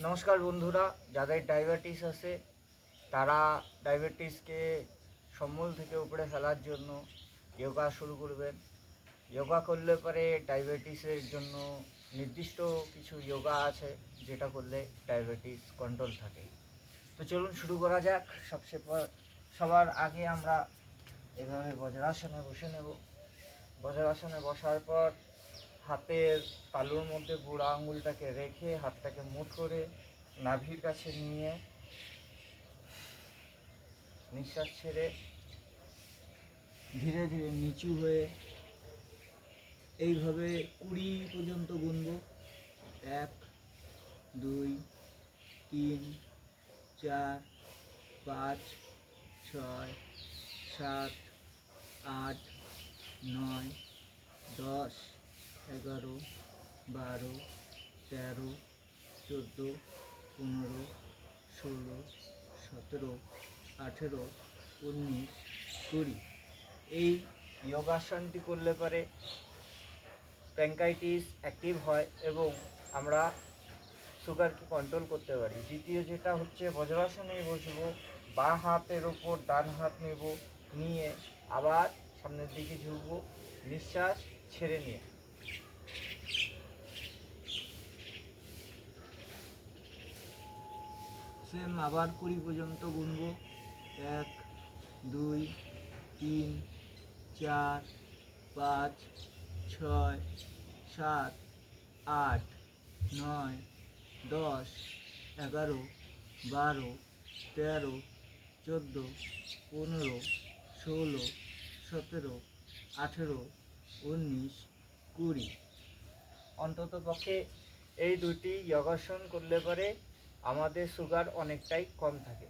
নমস্কার বন্ধুরা, যাদের ডায়াবেটিস আছে তারা ডায়াবেটিসকে সমূল থেকে উপরে ফেলার জন্য যোগা শুরু করবেন। যোগা করলে পরে ডায়াবেটিসের জন্য নির্দিষ্ট কিছু যোগা আছে যেটা করলে ডায়াবেটিস কন্ট্রোল থাকে। তো চলুন শুরু করা যাক। সবার আগে আমরা এভাবে বজ্রাসনে বসে নেব। বজ্রাসনে বসার পর হাতের তালুর মধ্যে বুড়া আঙুলটাকে রেখে হাতটাকে মুঠ করে নাভির কাছে নিয়ে নিঃশ্বাস ছেড়ে ধীরে ধীরে নিচু হয়ে এইভাবে 20 পর্যন্ত গুনব। 1 2 3 4 5 6 7 8 9 10 11 12 13 14 15 16 17 18 19 20। এই যোগাসনটি করলে পরে প্যানক্রিয়াস অ্যাক্টিভ হয় এবং আমরা সুগারকে কন্ট্রোল করতে পারি। দ্বিতীয় যেটা হচ্ছে বজ্রাসনে বসবো, বাঁ হাতের ওপর ডান হাত নেব, নিয়ে আবার সামনের দিকে ঝুঁকবো, নিঃশ্বাস ছেড়ে নিয়ে সেম আবার 20 পর্যন্ত গুনবো। 1 2 3 4 5 6 7 8 9 10 11 12 13 14 15 16 17 18 19 20। অন্তত পক্ষে এই দুটি যোগাসন করলে পরে আমাদের সুগার অনেকটাই কম থাকে।